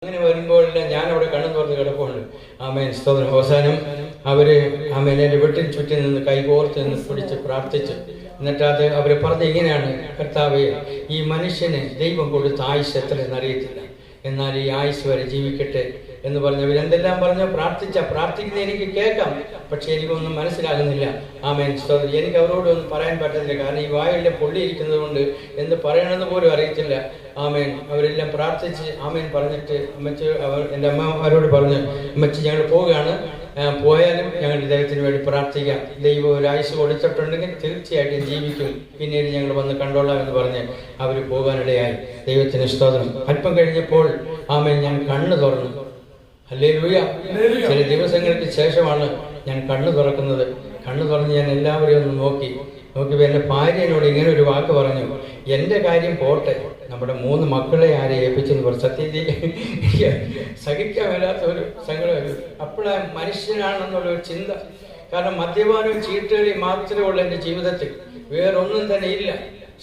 അങ്ങനെ വരുമ്പോഴെല്ലാം ഞാൻ അവിടെ കണ്ണു തുറന്ന് കിടപ്പുണ്ട്. ആമേൻ, സ്തോത്രം. അവസാനം അവര് എൻ്റെ വീട്ടിൽ ചുറ്റി നിന്ന് കൈകോർത്ത് നിന്ന് പിടിച്ച് പ്രാർത്ഥിച്ചു. എന്നിട്ട് അവര് പറഞ്ഞത് ഇങ്ങനെയാണ്: കർത്താവേ, ഈ മനുഷ്യന് ദൈവം കൊടുത്ത ആയുസ് എത്രയെന്ന് അറിയത്തില്ല, എന്നാൽ ഈ ആയുസ് വരെ ജീവിക്കട്ടെ എന്ന് പറഞ്ഞവർ എന്തെല്ലാം പറഞ്ഞ് പ്രാർത്ഥിക്കുന്നത് എനിക്ക് കേൾക്കാം, പക്ഷെ എനിക്കൊന്നും മനസ്സിലാകുന്നില്ല. ആമേൻ, സ്തോത്രം. എനിക്ക് അവരോടൊന്നും പറയാൻ പറ്റുന്നില്ല, കാരണം ഈ വായിലെ പൊള്ളിയിരിക്കുന്നത് കൊണ്ട് എന്ത് പറയണമെന്ന് പോലും അറിയത്തില്ല. ആമേൻ. അവരെല്ലാം പ്രാർത്ഥിച്ച് ആമേൻ പറഞ്ഞിട്ട് അമ്മച്ചി എൻ്റെ അമ്മ അവരോട് പറഞ്ഞു, അമ്മച്ചി ഞങ്ങൾ പോവുകയാണ്, പോയാലും ഞങ്ങൾ ദൈവത്തിന് വേണ്ടി പ്രാർത്ഥിക്കാം. ദൈവം ഒരു ആയുസ് കൊടുത്തിട്ടുണ്ടെങ്കിൽ തീർച്ചയായിട്ടും ജീവിക്കും, പിന്നീട് ഞങ്ങൾ വന്ന് കണ്ടോളാം എന്ന് പറഞ്ഞ് അവർ പോകാനിടയായി. ദൈവത്തിന് സ്തോത്രം. അല്പം കഴിഞ്ഞപ്പോൾ ആമേൻ ഞാൻ കണ്ണ് തുറന്നു. ഹല്ലേലൂയ. ചില ദിവസങ്ങൾക്ക് ശേഷമാണ് ഞാൻ കണ്ണ് തുറക്കുന്നത്. കണ്ണ് തുറന്ന് ഞാൻ എല്ലാവരെയും ഒന്ന് നോക്കിയപ്പോൾ എൻ്റെ ഭാര്യ എന്നോട് ഇങ്ങനെ ഒരു വാക്ക് പറഞ്ഞു: എൻ്റെ കാര്യം പോട്ടെ, നമ്മുടെ 3 മക്കളെ ആരെ ഏൽപ്പിച്ചെന്ന് പറഞ്ഞു. സത്യത്തിൽ സഹിക്കാൻ മേലാത്ത ഒരു സങ്കടം. അപ്പോഴാണ് മനുഷ്യനാണെന്നുള്ളൊരു ചിന്ത. കാരണം മദ്യപാനവും ചീട്ടുകളിയും മാത്രമേ ഉള്ളൂ എൻ്റെ ജീവിതത്തിൽ, വേറൊന്നും തന്നെ ഇല്ല.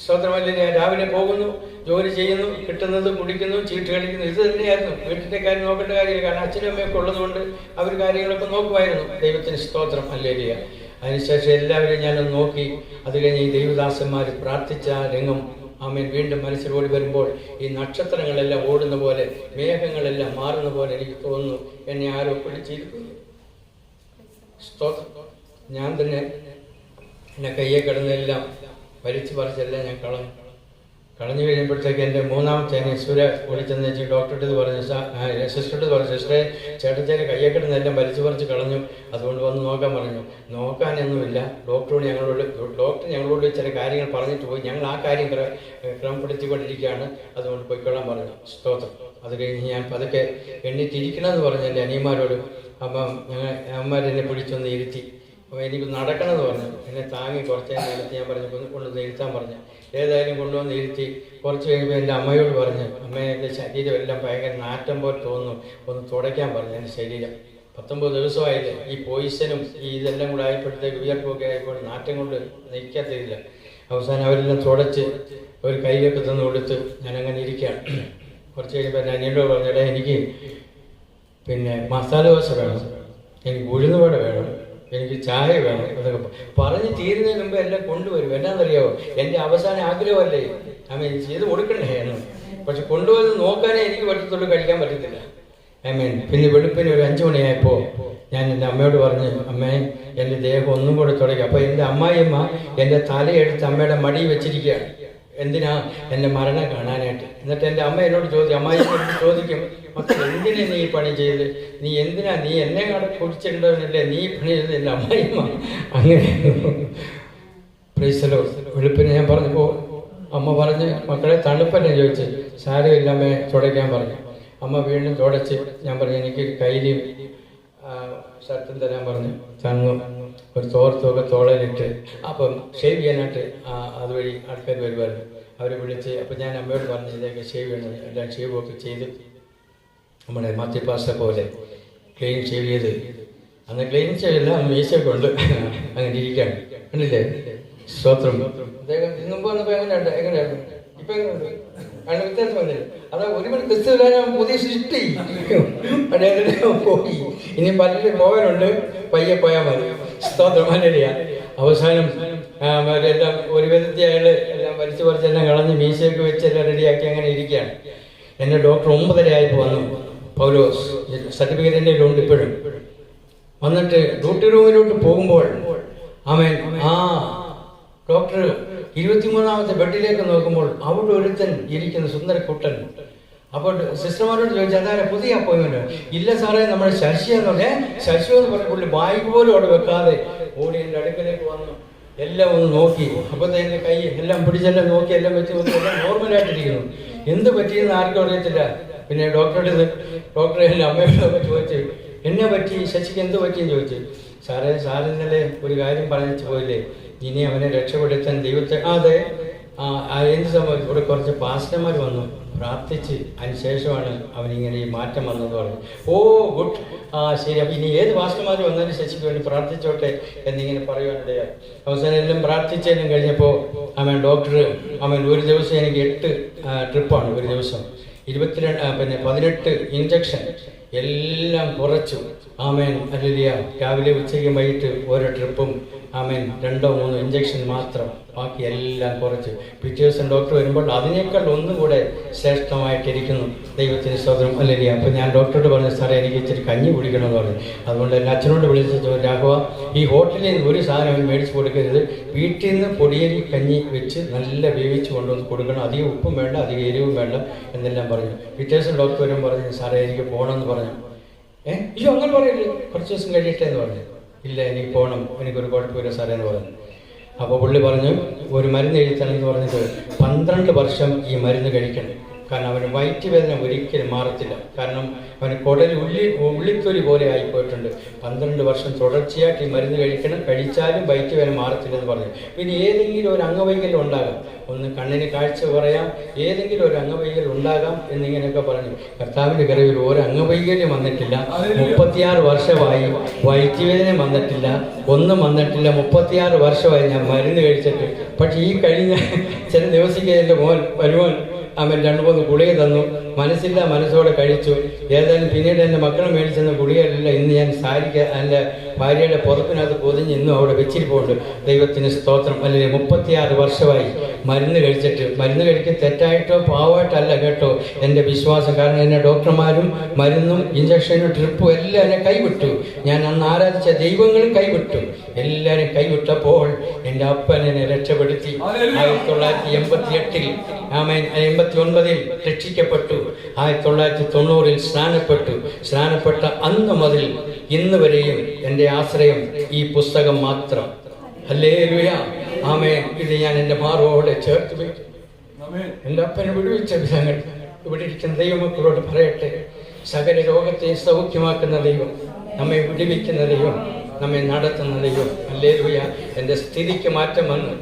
സ്വതന്ത്രമല്ല. ഞാൻ രാവിലെ പോകുന്നു, ജോലി ചെയ്യുന്നു, കിട്ടുന്നത് കുടിക്കുന്നു, ചീട്ട് കളിക്കുന്നു, ഇത് തന്നെയായിരുന്നു. വീട്ടിൻ്റെ കാര്യം നോക്കേണ്ട കാര്യമില്ല, കാരണം അച്ഛനും അമ്മയൊക്കെ ഉള്ളതുകൊണ്ട് അവർ കാര്യങ്ങളൊക്കെ നോക്കുമായിരുന്നു. ദൈവത്തിന് സ്തോത്രം. ഹല്ലേലൂയ. അതിനുശേഷം എല്ലാവരെയും ഞാനൊന്ന് നോക്കി. അത് കഴിഞ്ഞ് ഈ ദൈവദാസന്മാർ പ്രാർത്ഥിച്ച രംഗം ആമേൻ വീണ്ടും മനസ്സിലോടി വരുമ്പോൾ ഈ നക്ഷത്രങ്ങളെല്ലാം ഓടുന്ന പോലെ, മേഘങ്ങളെല്ലാം മാറുന്ന പോലെ എനിക്ക് തോന്നുന്നു. എന്നെ ആരോ പിടിച്ചിരിക്കുന്നു. സ്തോത്രം. ഞാൻ തന്നെ എന്നെ കയ്യെ കിടന്നെല്ലാം വലിച്ചു പറിച്ചെല്ലാം ഞാൻ കളഞ്ഞു കഴിയുമ്പോഴത്തേക്ക് എൻ്റെ 3ാമത്തെ സുര വിളിച്ചെന്ന് വെച്ച് ഡോക്ടറുടെ പറഞ്ഞു, സിസ്റ്ററുടെ പറഞ്ഞു, സിസ്റ്ററെ ചേട്ടച്ചേരെ കയ്യെ കിടന്നെല്ലാം വലിച്ചു പറിച്ച് കളഞ്ഞു, അതുകൊണ്ട് വന്ന് നോക്കാൻ പറഞ്ഞു. നോക്കാനൊന്നുമില്ല. ഡോക്ടർ ഞങ്ങളോട് ചില കാര്യങ്ങൾ പറഞ്ഞിട്ട് പോയി. ഞങ്ങൾ ആ കാര്യം ക്രമപ്പെടുത്തിക്കൊണ്ടിരിക്കുകയാണ്, അതുകൊണ്ട് പോയിക്കൊള്ളാൻ പറഞ്ഞു. സ്തോത്രം. അത് കഴിഞ്ഞ് ഞാൻ പതുക്കെ എണ്ണിട്ടിരിക്കണമെന്ന് പറഞ്ഞു എൻ്റെ അനിയന്മാരോട്. അപ്പം അമ്മമാരെന്നെ പിടിച്ചൊന്ന് ഇരുത്തി. അപ്പോൾ എനിക്ക് നടക്കണമെന്ന് പറഞ്ഞു. എന്നെ താങ്ങി കുറച്ച് നേരത്തെ ഞാൻ പറഞ്ഞു കൊണ്ടുവന്ന് ഇരുത്താൻ പറഞ്ഞു. ഏതായാലും കൊണ്ടുവന്ന് ഇരുത്തി. കുറച്ച് കഴിയുമ്പോൾ എൻ്റെ അമ്മയോട് പറഞ്ഞു, അമ്മയെ എൻ്റെ ശരീരം എല്ലാം ഭയങ്കര നാറ്റം പോലെ തോന്നുന്നു, ഒന്ന് തുടയ്ക്കാൻ പറഞ്ഞു എൻ്റെ ശരീരം. 19 ദിവസമായില്ലേ, ഈ പോയിസനും ഈ ഇതെല്ലാം കൂടെ ആയപ്പോഴത്തേക്ക് വിയർപ്പൊക്കെ ആയപ്പോൾ നാറ്റം കൊണ്ട് നിൽക്കത്തില്ല. അവസാനം അവരെല്ലാം തുടച്ച് ഒരു കയ്യിലൊക്കെ തന്നു കൊടുത്ത് ഞാനങ്ങനെ ഇരിക്കുകയാണ്. കുറച്ച് കഴിയുമ്പോൾ എൻ്റെ അനിയനോട് പറഞ്ഞിടേ, എനിക്ക് പിന്നെ മസാല ദോശ വേണം, എനിക്ക് ഉഴുന്നുവട വേണം, എനിക്ക് ചായ വേണം, അതൊക്കെ പറഞ്ഞ് തീരുന്നതിന് മുമ്പ് എല്ലാം കൊണ്ടുവരും. എന്നാന്നറിയാമോ, എൻ്റെ അവസാന ആഗ്രഹമല്ലേ ആമേൻ ചെയ്ത് കൊടുക്കണ്ടേ എന്ന്. പക്ഷെ കൊണ്ടുവന്ന് നോക്കാനേ എനിക്ക് പറ്റത്തുള്ളൂ, കഴിക്കാൻ പറ്റത്തില്ല. ആമേൻ. പിന്നെ വെളുപ്പിന് ഒരു 5 മണിയായപ്പോൾ ഞാൻ എൻ്റെ അമ്മയോട് പറഞ്ഞു, അമ്മേ എൻ്റെ ദേഹം ഒന്നും കൂടെ തുടങ്ങി. അപ്പോൾ എൻ്റെ അമ്മായിയമ്മ എൻ്റെ തലയെടുത്ത് അമ്മയുടെ മടി വെച്ചിരിക്കുകയാണ്. എന്തിനാ? എൻ്റെ മരണം കാണാനായിട്ട്. എന്നിട്ട് എൻ്റെ അമ്മ എന്നോട് അമ്മായിയമ്മ ചോദിക്കും, മക്കൾ എന്തിനാ നീ ഈ പണി ചെയ്ത്? നീ എന്തിനാ? നീ എന്നെ കുടിച്ചിട്ടുണ്ടല്ലേ നീ പണി ചെയ്ത്? എൻ്റെ അമ്മായിയമ്മ അങ്ങനെ പ്രൈസലോ. വെളുപ്പിന് ഞാൻ പറഞ്ഞപ്പോൾ അമ്മ പറഞ്ഞ്, മക്കളെ തണുപ്പല്ലേ ചോദിച്ച്. സാരമില്ല അമ്മയെ തുടയ്ക്കാൻ പറഞ്ഞു. അമ്മ വീണ്ടും തുടച്ച്. ഞാൻ പറഞ്ഞു, എനിക്ക് കയ്യിലും ഷർട്ടും തരാൻ പറഞ്ഞു. തന്നു. ഒരു തോർത്തൊക്കെ തോളയിലിട്ട്. അപ്പം ഷേവ് ചെയ്യാനായിട്ട് അതുവഴി ആൾക്കാർ വരുമായിരുന്നു. അവർ വിളിച്ച്. അപ്പം ഞാൻ അമ്മയോട് പറഞ്ഞു, ഇതൊക്കെ ഷേവ് ചെയ്യണം. എല്ലാം ഷേവൊക്കെ ചെയ്ത് നമ്മുടെ മധ്യപാസ പോലെ ക്ലീൻ ഷേവ് ചെയ്ത്. അന്ന് ക്ലീൻ ചെയ്യില്ല, അന്ന് മീശയൊക്കെ ഉണ്ട്. അങ്ങനെ ഇരിക്കുകയാണ്. കണ്ടില്ലേ? സ്തോത്രം. അദ്ദേഹം മുമ്പ് വന്നപ്പോൾ എങ്ങനെയായിരുന്നു? ഇപ്പം എങ്ങനെയുണ്ട്? കാരണം വ്യത്യാസം വന്നില്ല. അതാ ഒരുപാട് ക്രിസ്തുവിനെ ഞാൻ പുതിയ സൃഷ്ടി പോയി. ഇനി പലരും പോകാനുണ്ട്, പയ്യെ പോയാൽ മതി. സ്തോത്രം. ഹല്ലേലൂയ. അവസാനം എല്ലാം ഒരു വിധത്തിൽ അയാൾ എല്ലാം വലിച്ചു പറിച്ചെല്ലാം കളഞ്ഞ് മീശയൊക്കെ വെച്ച് എല്ലാം റെഡിയാക്കി അങ്ങനെ ഇരിക്കുകയാണ്. എന്നെ ഡോക്ടർ 9:30 ആയപ്പോൾ വന്നു. പൗലോസ് സർട്ടിഫിക്കറ്റ് എൻ്റെ ഉണ്ട് ഇപ്പോഴും. വന്നിട്ട് ഡ്യൂട്ടി റൂമിലോട്ട് പോകുമ്പോൾ ആമേൻ ഡോക്ടർ 23ാമത്തെ ബെഡിലേക്ക് നോക്കുമ്പോൾ അവിടെ ഒരുത്തൻ ഇരിക്കുന്നു, സുന്ദരക്കുട്ടൻ. അപ്പോൾ സിസ്റ്റർമാരോട് ചോദിച്ചു, അതാരെ പുതിയ അപ്പോയിൻമെന്റ്? ഇല്ല സാറേ, നമ്മുടെ ശശി എന്ന് പറഞ്ഞാൽ ശശി എന്ന് പറഞ്ഞ പുള്ളി ബാഗ് പോലും അവിടെ വെക്കാതെ ഓടി എൻ്റെ അടുക്കലേക്ക് വന്നു. എല്ലാം ഒന്ന് നോക്കി. അപ്പോഴത്തെ എൻ്റെ കൈ എല്ലാം പിടിച്ചെല്ലാം നോക്കി, എല്ലാം വെച്ച് നോക്കി, എല്ലാം നോർമലായിട്ടിരിക്കുന്നു. എന്ത് പറ്റിയെന്ന് ആർക്കും അറിയത്തില്ല. പിന്നെ ഡോക്ടറെ എൻ്റെ അമ്മയോടൊക്കെ ചോദിച്ചു, എന്നെ പറ്റി, ശശിക്ക് എന്ത് പറ്റിയെന്ന് ചോദിച്ചു. സാറ് ഇന്നലെ ഒരു കാര്യം പറഞ്ഞു പോയില്ലേ, ഇനി അവനെ രക്ഷപ്പെടുത്താൻ ദൈവത്തെ. അതെ. എന്ത് സംഭവിച്ചു? ഇവിടെ കുറച്ച് പാസ്റ്റർമാർ വന്നു, പ്രാർത്ഥിച്ച് അതിനുശേഷമാണ് അവനിങ്ങനെ ഈ മാറ്റം വന്നതെന്ന് പറഞ്ഞു. ഓ ഗുഡ്, ശരി. അപ്പം ഇനി ഏത് പാസ്റ്റർമാർ വന്നാലും ശശിക്ക് വേണ്ടി പ്രാർത്ഥിച്ചോട്ടെ എന്നിങ്ങനെ പറയുവാനിടയായി. അവസാനം എല്ലാം പ്രാർത്ഥിച്ചതിനും കഴിഞ്ഞപ്പോൾ അവൻ ഡോക്ടർ ഒരു ദിവസം എനിക്ക് 8 ട്രിപ്പാണ് ഒരു ദിവസം. 18 ഇഞ്ചക്ഷൻ എല്ലാം കുറച്ചു. Amen hallelujah. രാവിലെ ഉച്ചയ്ക്കും വൈകിട്ട് ഓരോ ട്രിപ്പും ആമേൻ 2-3 ഇഞ്ചക്ഷൻ മാത്രം, ബാക്കി എല്ലാം കുറച്ച്. പിറ്റേ ദിവസം ഡോക്ടർ വരുമ്പോൾ അതിനേക്കാൾ ഒന്നും കൂടെ ശ്രേഷ്ഠമായിട്ടിരിക്കുന്നു. ദൈവത്തിന് സ്തോത്രം ഹല്ലേലൂയ. അപ്പോൾ ഞാൻ ഡോക്ടറോട് പറഞ്ഞു, സാറേ എനിക്ക് ഇച്ചിരി കഞ്ഞി കുടിക്കണമെന്ന് പറഞ്ഞു. അതുകൊണ്ട് എൻ്റെ അച്ഛനോട് വിളിച്ചു, രാഘവ ഈ ഹോട്ടലിൽ നിന്ന് ഒരു സാധനം മേടിച്ച് കൊടുക്കരുത്, വീട്ടിൽ നിന്ന് പൊടിയരി കഞ്ഞി വെച്ച് നല്ല വേവിച്ച് കൊണ്ടുവന്ന് കൊടുക്കണം, അധികം ഉപ്പും വേണ്ട അധികം എരിവും വേണ്ട എന്നെല്ലാം പറഞ്ഞു. പിറ്റേ ദിവസം ഡോക്ടർ വരും പറഞ്ഞു, സാറേ എനിക്ക് പോകണമെന്ന് പറഞ്ഞു. അയ്യോ അങ്ങനെ പറയല്ലേ, കുറച്ച് ദിവസം കഴിയട്ടെ എന്ന് പറഞ്ഞു. ഇല്ല എനിക്ക് പോകണം, എനിക്കൊരു കുഴപ്പമില്ല സാറേ എന്ന് പറഞ്ഞു. അപ്പോൾ പുള്ളി പറഞ്ഞു, ഒരു മരുന്ന് എഴുത്തണമെന്ന് പറഞ്ഞിട്ട് 12 വർഷം ഈ മരുന്ന് കഴിക്കണം. കാരണം അവന് വയറ്റുവേദന ഒരിക്കലും മാറത്തില്ല. കാരണം അവന് കുടൽ ഉള്ളിത്തൊലി പോലെ ആയിപ്പോയിട്ടുണ്ട്. 12 വർഷം തുടർച്ചയായിട്ട് ഈ മരുന്ന് കഴിക്കണം, കഴിച്ചാലും വയറ്റുവേദന മാറത്തില്ലെന്ന് പറഞ്ഞു. പിന്നെ ഏതെങ്കിലും ഒരു അംഗവൈകല്യം ഉണ്ടാകാം, ഒന്ന് കണ്ണിന് കാഴ്ച കുറയാം, ഏതെങ്കിലും ഒരു അംഗവൈകല്യം ഉണ്ടാകാം എന്നിങ്ങനെയൊക്കെ പറഞ്ഞു. കർത്താവിൻ്റെ കരവിൽ ഒരു അംഗവൈകല്യം വന്നിട്ടില്ല. 36 വർഷമായി വയറ്റുവേദന വന്നിട്ടില്ല, ഒന്നും വന്നിട്ടില്ല. 36 വർഷമായി ഞാൻ മരുന്ന് കഴിച്ചിട്ട്. പക്ഷേ ഈ കഴിഞ്ഞ ചില ദിവസത്തേക്ക് എൻ്റെ മോൻ വരുവാൻ അവൻ 2-3 ഗുളിക തന്നു. മനസ്സോടെ കഴിച്ചു. ഏതായാലും പിന്നീട് എൻ്റെ മക്കൾ മേടിച്ചെന്ന ഗുളികയല്ല ഇന്ന് ഞാൻ എൻ്റെ ഭാര്യയുടെ പുറത്തിനകത്ത് പൊതിഞ്ഞ് ഇന്നും അവിടെ വെച്ചിരിപ്പുണ്ട്. ദൈവത്തിന് സ്തോത്രം. അല്ലെങ്കിൽ 36 വർഷമായി മരുന്ന് കഴിച്ചിട്ട്. മരുന്ന് കഴിക്കാൻ തെറ്റായിട്ടോ പാവമായിട്ടല്ല കേട്ടോ എൻ്റെ വിശ്വാസം. കാരണം എന്നെ ഡോക്ടർമാരും മരുന്നും ഇഞ്ചക്ഷനും ട്രിപ്പും എല്ലാം എന്നെ കൈവിട്ടു. ഞാൻ അന്ന് ആരാധിച്ച ദൈവങ്ങളും കൈവിട്ടു. എല്ലാവരും കൈവിട്ടപ്പോൾ എൻ്റെ അപ്പൻ എന്നെ രക്ഷപ്പെടുത്തി. 1988 ആമേൻ 89 രക്ഷിക്കപ്പെട്ടു. 1990 സ്നാനപ്പെട്ട അന്ന് മുതൽ ഇന്ന് വരെയും എൻ്റെ ആശ്രയം ഈ പുസ്തകം മാത്രം. ഹല്ലേലൂയ ആമേൻ. ഇത് ഞാൻ എൻ്റെ മാറോടെ ചേർത്ത് വയ്ക്കും. എൻ്റെ അപ്പനെ വിടുവിച്ച വിധങ്ങൾ ഇവിടെ ഇരിക്കുന്ന ദൈവമക്കളോട് പറയട്ടെ. സകല രോഗത്തെ സൗഖ്യമാക്കുന്ന ദൈവം, നമ്മെ വിടുവിക്കുന്ന ദൈവം, നമ്മെ നടത്തുന്ന ദൈവം. ഹല്ലേലൂയ. എൻ്റെ സ്ഥിതിക്ക് മാറ്റം വന്നു.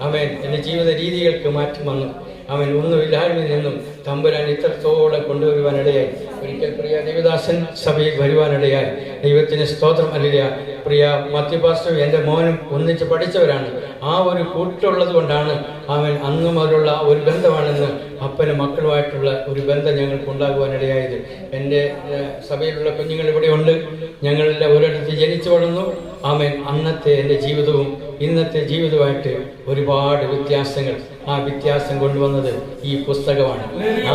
ആമേൻ. എൻ്റെ ജീവിത രീതികൾക്ക് മാറ്റം വന്നു. അവൻ ഒന്നുമില്ലായ്മയിൽ നിന്നും തമ്പുരാൻ ഇത്രത്തോളം കൊണ്ടുവരുവാനിടയായി. ഒരിക്കൽ പ്രിയ ദേവദാസൻ സഭയിൽ വരുവാനിടയായി. ദൈവത്തിന് സ്തോത്രം. ഹല്ലേലൂയ. പ്രിയ മത്തി പാസ്റ്ററും എൻ്റെ മോനും ഒന്നിച്ച് പഠിച്ചവരാണ്. ആ ഒരു കൂട്ടുള്ളത് കൊണ്ടാണ് അവൻ അന്നു മുതലുള്ള ഒരു ബന്ധമാണെന്ന് അപ്പനും മക്കളുമായിട്ടുള്ള ഒരു ബന്ധം ഞങ്ങൾക്ക് ഉണ്ടാകുവാനിടയായത്. എൻ്റെ സഭയിലുള്ള കുഞ്ഞുങ്ങൾ ഇവിടെ ഉണ്ട്. ഞങ്ങളെല്ലാം ഒരിടത്ത് ജനിച്ചു വളർന്നു. ആമേൻ. അന്നത്തെ എൻ്റെ ജീവിതവും ഇന്നത്തെ ജീവിതമായിട്ട് ഒരുപാട് വ്യത്യാസങ്ങൾ. ആ വ്യത്യാസം കൊണ്ടുവന്നത് ഈ പുസ്തകമാണ്.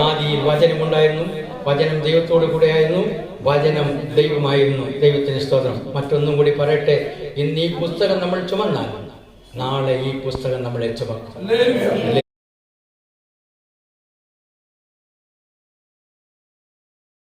ആദിയിൽ വചനമുണ്ടായിരുന്നു, വചനം ദൈവത്തോടു കൂടെയായിരുന്നു, വചനം ദൈവമായിരുന്നു. ദൈവത്തിന് സ്തോത്രം. മറ്റൊന്നും കൂടി പറയട്ടെ. ഇന്ന് ഈ പുസ്തകം നമ്മൾ ചുമന്നാൽ നാളെ ഈ പുസ്തകം നമ്മളെ ചുമക്കും.